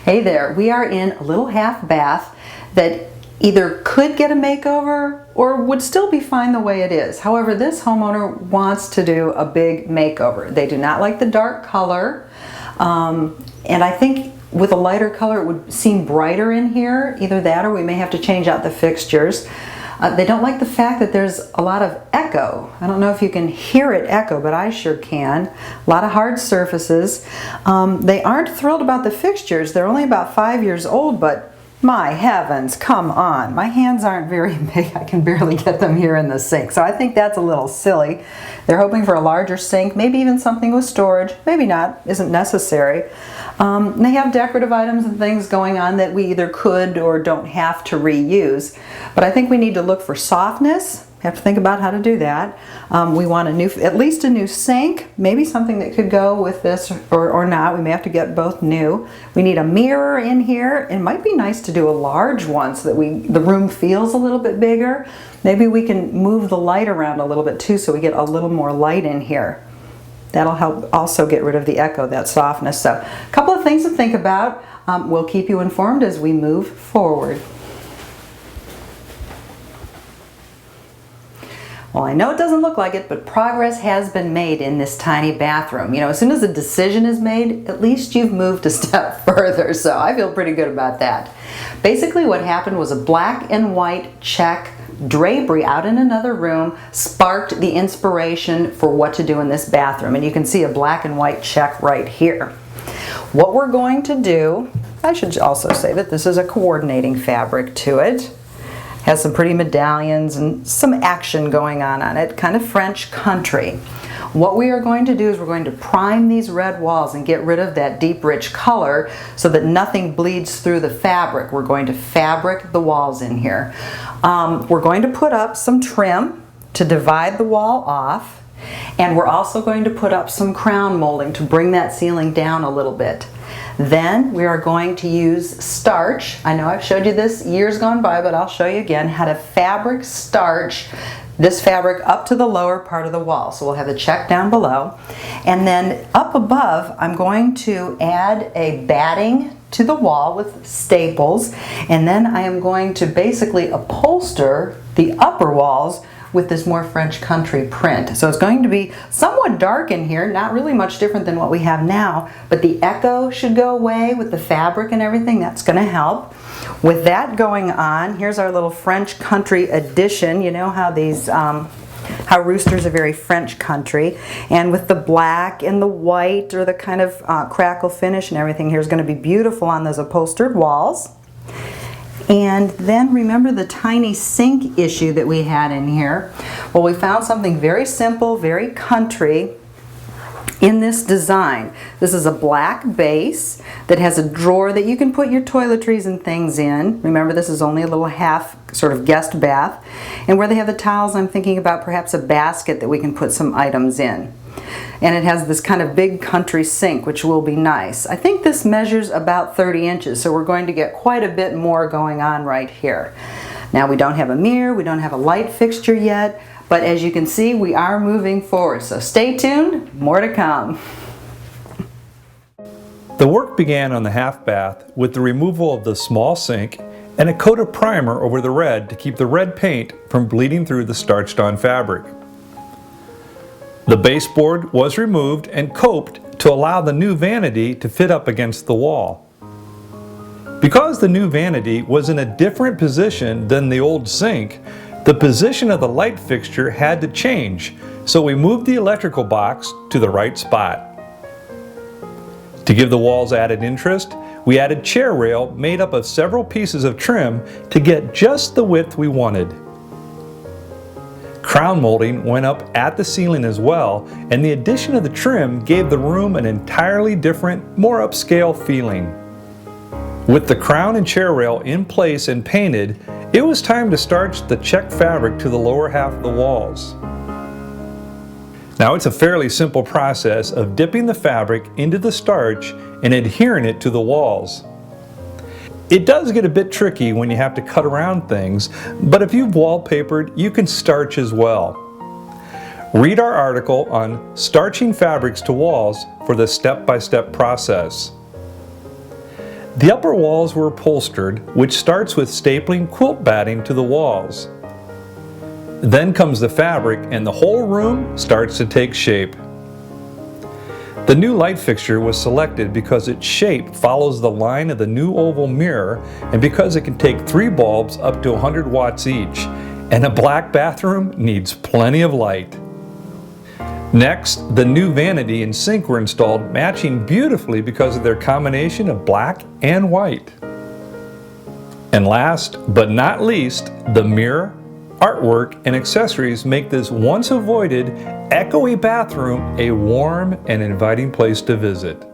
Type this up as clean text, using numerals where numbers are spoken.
Hey there, we are in a little half bath that either could get a makeover or would still be fine the way it is. However, this homeowner wants to do a big makeover. They do not like the dark color, and I think with a lighter color it would seem brighter in here. Either that or we may have to change out the fixtures. They don't like the fact that there's a lot of echo. I don't know if you can hear it echo, but I sure can. A lot of hard surfaces. They aren't thrilled about the fixtures. They're only about 5 years old, but my heavens, come on. My hands aren't very big. I can barely get them here in the sink. So I think that's a little silly. They're hoping for a larger sink, maybe even something with storage. Maybe not, isn't necessary. They have decorative items and things going on that we either could or don't have to reuse. But I think we need to look for softness. Have to think about how to do that. We want at least a new sink, maybe something that could go with this or not. We may have to get both new. We need a mirror in here. It might be nice to do a large one so that the room feels a little bit bigger. Maybe we can move the light around a little bit too so we get a little more light in here. That'll help also get rid of the echo, that softness. So a couple of things to think about. We'll keep you informed as we move forward. Well, I know it doesn't look like it, but progress has been made in this tiny bathroom. You know, as soon as a decision is made, at least you've moved a step further, so I feel pretty good about that. Basically what happened was a black and white check drapery out in another room sparked the inspiration for what to do in this bathroom, and you can see a black and white check right here. What we're going to do, I should also say that this is a coordinating fabric to it. Has some pretty medallions and some action going on it, kind of French country. What we are going to do is we're going to prime these red walls and get rid of that deep rich color so that nothing bleeds through the fabric. We're going to fabric the walls in here. We're going to put up some trim to divide the wall off, and we're also going to put up some crown molding to bring that ceiling down a little bit. Then we are going to use starch. I know I've showed you this years gone by, but I'll show you again how to fabric starch this fabric up to the lower part of the wall. So we'll have the check down below. And then up above, I'm going to add a batting to the wall with staples. And then I am going to basically upholster the upper walls with this more French country print. So it's going to be somewhat dark in here, not really much different than what we have now, but the echo should go away with the fabric and everything. That's going to help. With that going on, here's our little French country addition. You know how these how roosters are very French country, and with the black and the white or the kind of crackle finish and everything, here's going to be beautiful on those upholstered walls. And then remember the tiny sink issue that we had in here. Well, we found something very simple, very country in this design. This is a black base that has a drawer that you can put your toiletries and things in. Remember, this is only a little half sort of guest bath. And where they have the towels, I'm thinking about perhaps a basket that we can put some items in. And it has this kind of big country sink, which will be nice. I think this measures about 30 inches, so we're going to get quite a bit more going on right here. Now, we don't have a mirror, we don't have a light fixture yet, but as you can see, we are moving forward. So stay tuned, more to come. The work began on the half bath with the removal of the small sink and a coat of primer over the red to keep the red paint from bleeding through the starched on fabric. The baseboard was removed and coped to allow the new vanity to fit up against the wall. Because the new vanity was in a different position than the old sink, the position of the light fixture had to change, so we moved the electrical box to the right spot. To give the walls added interest, we added chair rail made up of several pieces of trim to get just the width we wanted. Crown molding went up at the ceiling as well, and the addition of the trim gave the room an entirely different, more upscale feeling. With the crown and chair rail in place and painted, it was time to starch the check fabric to the lower half of the walls. Now, it's a fairly simple process of dipping the fabric into the starch and adhering it to the walls. It does get a bit tricky when you have to cut around things, but if you've wallpapered, you can starch as well. Read our article on starching fabrics to walls for the step-by-step process. The upper walls were upholstered, which starts with stapling quilt batting to the walls. Then comes the fabric and the whole room starts to take shape. The new light fixture was selected because its shape follows the line of the new oval mirror and because it can take 3 bulbs up to 100 watts each, and a black bathroom needs plenty of light. Next, the new vanity and sink were installed, matching beautifully because of their combination of black and white. And last but not least, the mirror, artwork, and accessories make this once avoided, echoey bathroom a warm and inviting place to visit.